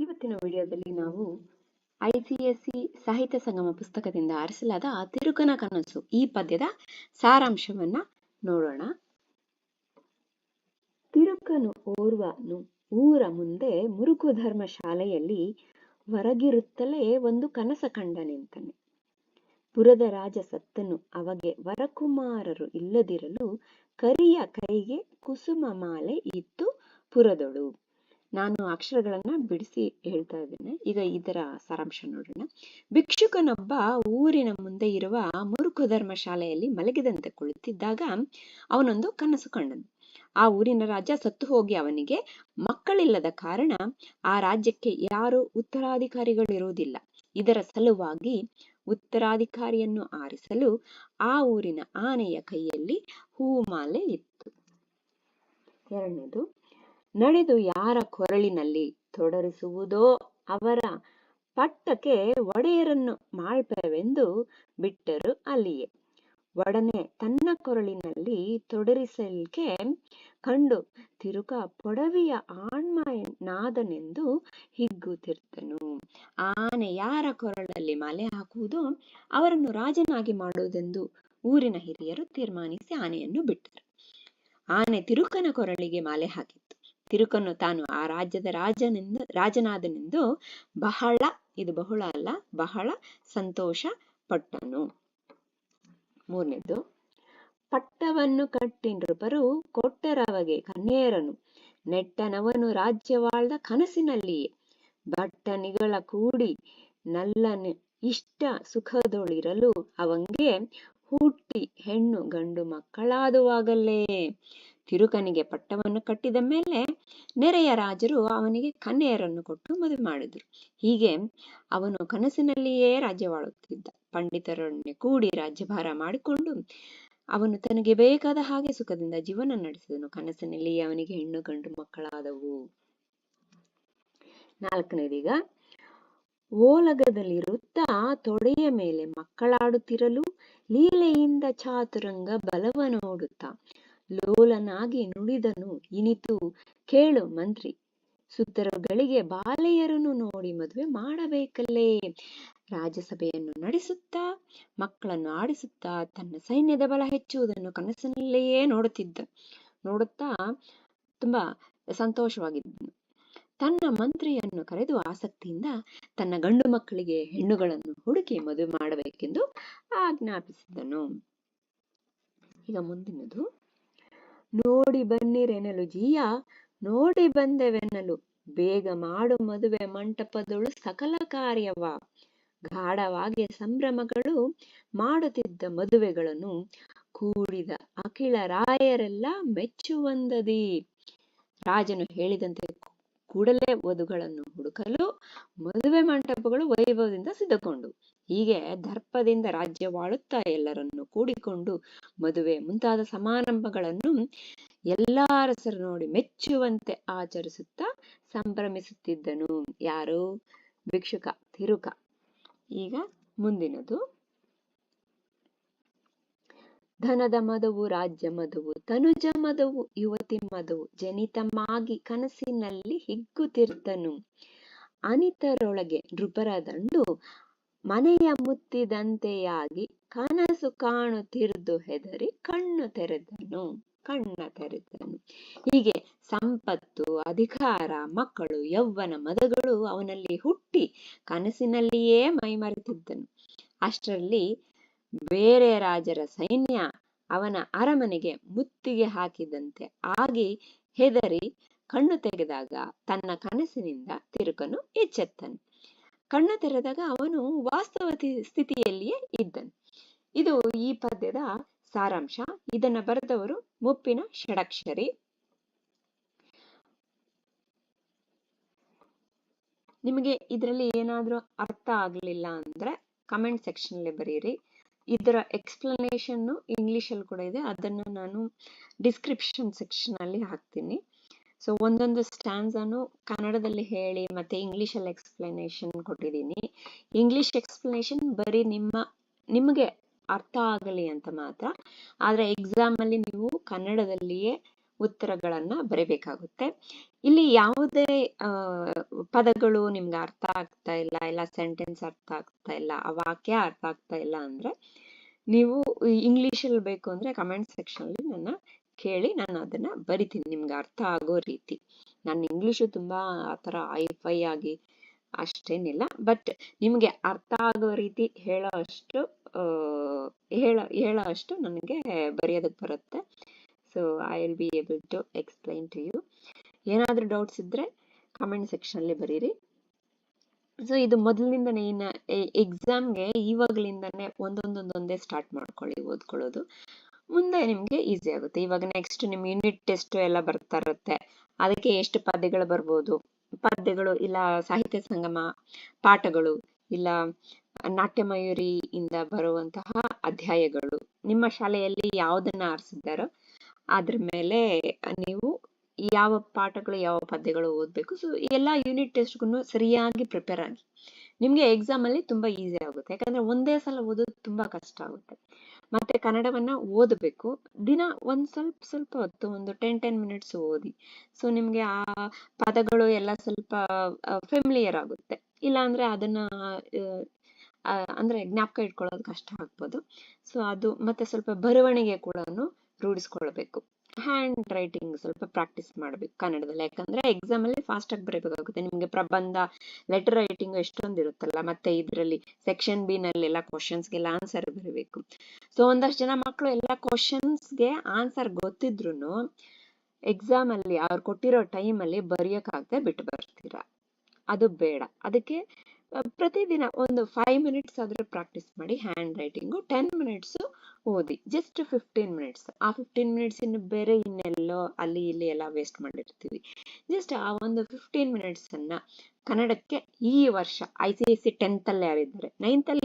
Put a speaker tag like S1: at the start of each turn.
S1: ಇವತ್ತಿನ ವಿಡಿಯೋದಲ್ಲಿ ನಾವು ICSE ಸಾಹಿತ್ಯ ಸಂಗಮ ಪುಸ್ತಕದಿಂದ ಆರಿಸಲಾದ ತಿರುಕನ ಕನಸು ಈ ಪದ್ಯದ ಸಾರಾಂಶವನ್ನ ನೋಡೋಣ. ತಿರುಕನು ಓರ್ವನು ಊರ ಮುಂದೆ ಮುರುಕು ಧರ್ಮ ಶಾಲೆಯಲ್ಲಿ ಹೊರಗಿರುತ್ತಲೇ ಒಂದು ಕನಸ ಕಂಡನೆಂತನೆ. ಪುರದ ರಾಜ ಸತ್ತನು, ಅಮಗೆ ವರಕುಮಾರರು ಇಲ್ಲದಿರಲು ಕರಿಯ ಕೈಗೆ ಕುಸುಮ ಮಾಲೆ ಇತ್ತು ಪುರದೊಳು. ನಾನು ಅಕ್ಷರಗಳನ್ನ ಬಿಡಿಸಿ ಹೇಳ್ತಾ ಇದ್ದೇನೆ. ಈಗ ಇದರ ಸಾರಾಂಶ ನೋಡೋಣ. ಭಿಕ್ಷುಕನೊಬ್ಬ ಊರಿನ ಮುಂದೆ ಇರುವ ಮುರುಕು ಧರ್ಮ ಶಾಲೆಯಲ್ಲಿ ಮಲಗಿದಂತೆ ಕುಳಿತಿದ್ದಾಗ ಅವನೊಂದು ಕನಸು ಕಂಡನು. ಆ ಊರಿನ ರಾಜ ಸತ್ತು ಹೋಗಿ ಅವನಿಗೆ ಮಕ್ಕಳಿಲ್ಲದ ಕಾರಣ ಆ ರಾಜ್ಯಕ್ಕೆ ಯಾರು ಉತ್ತರಾಧಿಕಾರಿಗಳಿರುವುದಿಲ್ಲ. ಇದರ ಸಲುವಾಗಿ ಉತ್ತರಾಧಿಕಾರಿಯನ್ನು ಆರಿಸಲು ಆ ಊರಿನ ಆನೆಯ ಕೈಯಲ್ಲಿ ಹೂಮಾಲೆ ಇತ್ತು. ಎರಡನೇದು, ನಡೆದು ಯಾರ ಕೊರಳಿನಲ್ಲಿ ತೊಡರಿಸುವುದೋ ಅವರ ಪಟ್ಟಕ್ಕೆ ಒಡೆಯರನ್ನು ಮಾಳ್ಪೆವೆಂದು ಬಿಟ್ಟರು ಅಲ್ಲಿಯೇ. ಒಡನೆ ತನ್ನ ಕೊರಳಿನಲ್ಲಿ ತೊಡರಿಸಲಿಕ್ಕೆ ಕಂಡು ತಿರುಕ ಪೊಡವಿಯ ಆಣ್ಮನಾದನೆಂದು ಹಿಗ್ಗುತ್ತಿರ್ತನು. ಆನೆ ಯಾರ ಕೊರಳಲ್ಲಿ ಮಾಲೆ ಹಾಕುವುದೋ ಅವರನ್ನು ರಾಜನಾಗಿ ಮಾಡುವುದೆಂದು ಊರಿನ ಹಿರಿಯರು ತೀರ್ಮಾನಿಸಿ ಆನೆಯನ್ನು ಬಿಟ್ಟರು. ಆನೆ ತಿರುಕನ ಕೊರಳಿಗೆ ಮಾಲೆ ಹಾಕಿತ್ತು. ತಿರುಕನು ತಾನು ಆ ರಾಜ್ಯದ ರಾಜನಾದನೆಂದು ಬಹಳ ಸಂತೋಷ ಪಟ್ಟನು. ಮೂರನೇದು, ಪಟ್ಟವನ್ನು ಕಟ್ಟಿ ನೃಪರು ಕೊಟ್ಟರವಗೆ ಕನ್ಯೇರನು ನೆಟ್ಟನವನು ರಾಜ್ಯವಾಳ್ದ ಕನಸಿನಲ್ಲಿಯೇ. ಬಟ್ಟನಿಗಳ ಕೂಡಿ ನಲ್ಲನು ಇಷ್ಟ ಸುಖದೊಳಿರಲು ಅವಂಗೆ ಹುಟ್ಟಿ ಹೆಣ್ಣು ಗಂಡು ಮಕ್ಕಳಾದುವಾಗಲೇ. ತಿರುಕನಿಗೆ ಪಟ್ಟವನ್ನು ಕಟ್ಟಿದ ಮೇಲೆ ನೆರೆಯ ರಾಜರು ಅವನಿಗೆ ಕನ್ಯೆಯರನ್ನು ಕೊಟ್ಟು ಮದುವೆ ಮಾಡಿದರು. ಹೀಗೆ ಅವನು ಕನಸಿನಲ್ಲಿಯೇ ರಾಜ್ಯವಾಳುತ್ತಿದ್ದ. ಪಂಡಿತರೊಡನೆ ಕೂಡಿ ರಾಜ್ಯಭಾರ ಮಾಡಿಕೊಂಡು ಅವನು ತನಗೆ ಬೇಕಾದ ಹಾಗೆ ಸುಖದಿಂದ ಜೀವನ ನಡೆಸಿದನು. ಕನಸಿನಲ್ಲಿಯೇ ಅವನಿಗೆ ಹೆಣ್ಣು ಗಂಡು ಮಕ್ಕಳಾದವು. ನಾಲ್ಕನೇದೀಗ, ಓಲಗದಲ್ಲಿರುತ್ತಾ ತೊಡೆಯ ಮೇಲೆ ಮಕ್ಕಳಾಡುತ್ತಿರಲು ಲೀಲೆಯಿಂದ ಚಾತುರಂಗ ಬಲವ ನೋಡುತ್ತಾ ಲೋಲನಾಗಿ ನುಡಿದನು ಇನಿತು ಕೇಳು ಮಂತ್ರಿ, ಸುತರುಗಳಿಗೆ ಬಾಲೆಯರನ್ನು ನೋಡಿ ಮದುವೆ ಮಾಡಬೇಕಲ್ಲೇ. ರಾಜಸಭೆಯನ್ನು ನಡೆಸುತ್ತಾ ಮಕ್ಕಳನ್ನು ಆಡಿಸುತ್ತಾ ತನ್ನ ಸೈನ್ಯದ ಬಲ ಹೆಚ್ಚುವುದನ್ನು ಕನಸಿನಲ್ಲಿಯೇ ನೋಡುತ್ತಾ ತುಂಬಾ ಸಂತೋಷವಾಗಿದ್ದನು. ತನ್ನ ಮಂತ್ರಿಯನ್ನು ಕರೆದು ಆಸಕ್ತಿಯಿಂದ ತನ್ನ ಗಂಡು ಮಕ್ಕಳಿಗೆ ಹೆಣ್ಣುಗಳನ್ನು ಹುಡುಕಿ ಮದುವೆ ಮಾಡಬೇಕೆಂದು ಆಜ್ಞಾಪಿಸಿದನು. ಈಗ ಮುಂದಿನದು, ನೋಡಿ ಬನ್ನಿರೆನಲು ಜೀಯ ನೋಡಿ ಬಂದೆವೆನ್ನಲು ಬೇಗ ಮಾಡು ಮದುವೆ ಮಂಟಪದೊಳು ಸಕಲ ಕಾರ್ಯವ. ಗಾಢವಾಗಿ ಸಂಭ್ರಮಗಳು ಮಾಡುತ್ತಿದ್ದ ಮದುವೆಗಳನ್ನು ಕೂಡಿದ ಅಖಿಲ ರಾಯರೆಲ್ಲ ಮೆಚ್ಚುವಂದದಿ. ರಾಜನು ಹೇಳಿದಂತೆ ಕೂಡಲೇ ವಧುಗಳನ್ನು ಹುಡುಕಲು ಮದುವೆ ಮಂಟಪಗಳು ವೈಭವದಿಂದ ಸಿದ್ಧಗೊಂಡು ಹೀಗೆ ದರ್ಪದಿಂದ ರಾಜ್ಯವಾಳುತ್ತಾ ಎಲ್ಲರನ್ನು ಕೂಡಿಕೊಂಡು ಮದುವೆ ಮುಂತಾದ ಸಮಾರಂಭಗಳನ್ನು ಎಲ್ಲಾ ಅರಸರು ನೋಡಿ ಮೆಚ್ಚುವಂತೆ ಆಚರಿಸುತ್ತಾ ಸಂಭ್ರಮಿಸುತ್ತಿದ್ದನು. ಯಾರು? ಭಿಕ್ಷುಕ ತಿರುಕ. ಈಗ ಮುಂದಿನದು, ಧನದ ಮದವು ರಾಜ್ಯ ಮದವು ತನುಜ ಮದವು ಯುವತಿ ಮದವು ಜನಿತಮಾಗಿ ಕನಸಿನಲ್ಲಿ ಹಿಗ್ಗುತ್ತಿರ್ತನು. ಅನಿತರೊಳಗೆ ನೃಪರ ದಂಡು ಮನೆಯ ಮುತ್ತಿದಂತೆಯಾಗಿ ಕನಸು ಕಾಣುತ್ತಿರ್ದು ಹೆದರಿ ಕಣ್ಣ ತೆರೆದನು. ಹೀಗೆ ಸಂಪತ್ತು, ಅಧಿಕಾರ, ಮಕ್ಕಳು, ಯೌವನ, ಮದಗಳು ಅವನಲ್ಲಿ ಹುಟ್ಟಿ ಕನಸಿನಲ್ಲಿಯೇ ಮೈಮರೆತಿದ್ದನು. ಅಷ್ಟರಲ್ಲಿ ಬೇರೆ ರಾಜರ ಸೈನ್ಯ ಅವನ ಅರಮನೆಗೆ ಮುತ್ತಿಗೆ ಹಾಕಿದಂತೆ ಆಗಿ ಹೆದರಿ ಕಣ್ಣು ತೆಗೆದಾಗ ತನ್ನ ಕನಸಿನಿಂದ ತಿರುಕನು ಎಚ್ಚೆತ್ತನು. ಕಣ್ಣು ತೆರೆದಾಗ ಅವನು ವಾಸ್ತವ ಸ್ಥಿತಿಯಲ್ಲಿಯೇ ಇದ್ದನು. ಇದು ಈ ಪದ್ಯದ ಸಾರಾಂಶ. ಇದನ್ನ ಬರೆದವರು ಮುಪ್ಪಿನ ಷಡಕ್ಷರಿ. ನಿಮಗೆ ಇದರಲ್ಲಿ ಏನಾದ್ರೂ ಅರ್ಥ ಆಗ್ಲಿಲ್ಲ ಅಂದ್ರೆ ಕಮೆಂಟ್ ಸೆಕ್ಷನ್ ಅಲ್ಲಿ ಬರೀರಿ. ಇದರ ಎಕ್ಸ್ಪ್ಲನೇಷನ್ ಇಂಗ್ಲಿಷ್ ಅಲ್ಲಿ ಕೂಡ ಇದೆ, ಅದನ್ನ ನಾನು ಡಿಸ್ಕ್ರಿಪ್ಷನ್ ಸೆಕ್ಷನ್ ಅಲ್ಲಿ ಹಾಕ್ತೀನಿ. ಸೊ ಒಂದೊಂದು ಸ್ಟ್ಯಾನ್ಸನ್ನು ಕನ್ನಡದಲ್ಲಿ ಹೇಳಿ ಮತ್ತೆ ಇಂಗ್ಲಿಷ್ ಅಲ್ಲಿ ಎಕ್ಸ್ಪ್ಲನೇಷನ್ ಕೊಟ್ಟಿದ್ದೀನಿ. ಇಂಗ್ಲಿಷ್ ಎಕ್ಸ್ಪ್ಲನೇಷನ್ ಬರೀ ನಿಮಗೆ ಅರ್ಥ ಆಗಲಿ ಅಂತ ಮಾತ್ರ. ಆದ್ರೆ ಎಕ್ಸಾಮ್ ಅಲ್ಲಿ ನೀವು ಕನ್ನಡದಲ್ಲಿಯೇ ಉತ್ತರಗಳನ್ನ ಬರೀಬೇಕಾಗುತ್ತೆ. ಇಲ್ಲಿ ಯಾವುದೇ ಪದಗಳು ನಿಮ್ಗೆ ಅರ್ಥ ಆಗ್ತಾ ಇಲ್ಲ ಸೆಂಟೆನ್ಸ್ ಅರ್ಥ ಆಗ್ತಾ ಇಲ್ಲ, ಆ ವಾಕ್ಯ ಅರ್ಥ ಆಗ್ತಾ ಇಲ್ಲ ಅಂದ್ರೆ ನೀವು ಇಂಗ್ಲಿಷಲ್ಲಿ ಬೇಕು ಅಂದ್ರೆ ಕಮೆಂಟ್ ಸೆಕ್ಷನ್ ಅಲ್ಲಿ ನನ್ನ ಕೇಳಿ, ನಾನು ಅದನ್ನ ಬರಿತೀನಿ ನಿಮ್ಗೆ ಅರ್ಥ ಆಗೋ ರೀತಿ. ನಾನು ಇಂಗ್ಲಿಷು ತುಂಬಾ ಆತರ ಐಫೈ ಆಗಿ ಅಷ್ಟೇನಿಲ್ಲ, ಬಟ್ ನಿಮ್ಗೆ ಅರ್ಥ ಆಗೋ ರೀತಿ ಹೇಳೋ ಅಷ್ಟು ನನಗೆ ಬರೆಯೋದಕ್ಕೆ ಬರುತ್ತೆ. So I will be able to explain to you. ಏನಾದ್ರೂ ಡೌಟ್ಸ್ ಇದ್ರೆ ಕಮೆಂಟ್ ಸೆಕ್ಷನ್ ಅಲ್ಲಿ ಬರೀರಿ. ಸೊ ಇದು ಮೊದಲಿನಿಂದನೇ ಇನ್ನು ಎಕ್ಸಾಮ್ಗೆ ಇವಾಗಲಿಂದಾನೇ ಒಂದೊಂದೇ ಸ್ಟಾರ್ಟ್ ಮಾಡ್ಕೊಳ್ಳಿ ಓದ್ಕೊಳ್ಳೋದು, ಮುಂದೆ ನಿಮ್ಗೆ ಈಸಿ ಆಗುತ್ತೆ. ಇವಾಗ ನೆಕ್ಸ್ಟ್ ನಿಮ್ ಯೂನಿಟ್ ಟೆಸ್ಟ್ ಎಲ್ಲ ಬರ್ತಾ ಇರುತ್ತೆ, ಅದಕ್ಕೆ ಎಷ್ಟು ಪದ್ಯಗಳು ಬರ್ಬೋದು, ಪದ್ಯಗಳು ಇಲ್ಲ ಸಾಹಿತ್ಯ ಸಂಗಮ ಪಾಠಗಳು ಇಲ್ಲ ನಾಟ್ಯ ಮಯೂರಿ ಇಂದ ಬರುವಂತಹ ಅಧ್ಯಾಯಗಳು, ನಿಮ್ಮ ಶಾಲೆಯಲ್ಲಿ ಯಾವುದನ್ನ ಆರಿಸಿದ್ದಾರೋ ಅದ್ರ ಮೇಲೆ ನೀವು ಯಾವ ಪಾಠಗಳು ಯಾವ ಪದ್ಯಗಳು ಓದ್ಬೇಕು. ಸೊ ಎಲ್ಲ ಯೂನಿಟ್ ಟೆಸ್ಟ್ಗೂ ಸರಿಯಾಗಿ ಪ್ರಿಪೇರ್ ಆಗಿ, ನಿಮ್ಗೆ ಎಕ್ಸಾಮ್ ಅಲ್ಲಿ ತುಂಬಾ ಈಸಿ ಆಗುತ್ತೆ. ಯಾಕಂದ್ರೆ ಒಂದೇ ಸಲ ಓದೋದು ತುಂಬಾ ಕಷ್ಟ ಆಗುತ್ತೆ. ಮತ್ತೆ ಕನ್ನಡವನ್ನ ಓದಬೇಕು, ದಿನ ಒಂದ್ ಸ್ವಲ್ಪ ಹೊತ್ತು ಒಂದು 10 ಮಿನಿಟ್ಸ್ ಓದಿ. ಸೊ ನಿಮ್ಗೆ ಆ ಪದಗಳು ಎಲ್ಲ ಸ್ವಲ್ಪ ಫೆಮಿಲಿಯರ್ ಆಗುತ್ತೆ. ಇಲ್ಲ ಅಂದ್ರೆ ಅದನ್ನ ಅಂದ್ರೆ ಜ್ಞಾಪಕ ಇಟ್ಕೊಳ್ಳೋದು ಕಷ್ಟ ಆಗ್ಬೋದು. ಸೊ ಅದು ಮತ್ತೆ ಸ್ವಲ್ಪ ಬರವಣಿಗೆ ಕೂಡ ರೂಢಿಸ್ಕೊಳ್ಬೇಕು. ಹ್ಯಾಂಡ್ ರೈಟಿಂಗ್ ಸ್ವಲ್ಪ ಪ್ರಾಕ್ಟೀಸ್ ಮಾಡ್ಬೇಕು ಕನ್ನಡದಲ್ಲಿ, ಯಾಕಂದ್ರೆ ಎಕ್ಸಾಮ್ ಅಲ್ಲಿ ಫಾಸ್ಟ್ ಆಗಿ ಬರೀಬೇಕಾಗುತ್ತೆ. ನಿಮ್ಗೆ ಪ್ರಬಂಧ ಲೆಟರ್ ರೈಟಿಂಗ್ ಎಷ್ಟೊಂದು ಇರುತ್ತಲ್ಲ, ಮತ್ತೆ ಇದರಲ್ಲಿ ಸೆಕ್ಷನ್ ಬಿ ನಲ್ಲೆಲ್ಲ ಕ್ವಶನ್ಸ್ಗೆಲ್ಲ ಆನ್ಸರ್ ಬರೀಬೇಕು. ಸೊ ಒಂದಷ್ಟು ಜನ ಮಕ್ಕಳು ಎಲ್ಲ ಕ್ವಶನ್ಸ್ಗೆ ಆನ್ಸರ್ ಗೊತ್ತಿದ್ರು ಎಕ್ಸಾಮ್ ಅಲ್ಲಿ ಅವ್ರು ಕೊಟ್ಟಿರೋ ಟೈಮ್ ಅಲ್ಲಿ ಬರೆಯೋಕ್ಕಾಗದೆ ಬಿಟ್ಟು ಬರ್ತೀರಾ, ಅದು ಬೇಡ. ಅದಕ್ಕೆ ಪ್ರತಿದಿನ ಒಂದು 5 ಮಿನಿಟ್ಸ್ ಆದ್ರೂ ಪ್ರಾಕ್ಟೀಸ್ ಮಾಡಿ. ಹ್ಯಾಂಡ್ ರೈಟಿಂಗು 10 ಮಿನಿಟ್ಸ್ ಓದಿ, ಜಸ್ಟ್ 15 ಮಿನಿಟ್ಸ್. ಆ 15 ಮಿನಿಟ್ಸ್ ಇನ್ನು ಬೇರೆ ಇನ್ನೆಲ್ಲೋ ಅಲ್ಲಿ ಇಲ್ಲಿ ಎಲ್ಲ ವೇಸ್ಟ್ ಮಾಡಿರ್ತೀವಿ. ಜಸ್ಟ್ ಆ ಒಂದು 15 ಮಿನಿಟ್ಸ್ ಅನ್ನ ಕನ್ನಡಕ್ಕೆ ಈ ವರ್ಷ ICSE 10th ಅಲ್ಲಿ ಯಾರಿದ್ದಾರೆ, 9th ಅಲ್ಲಿ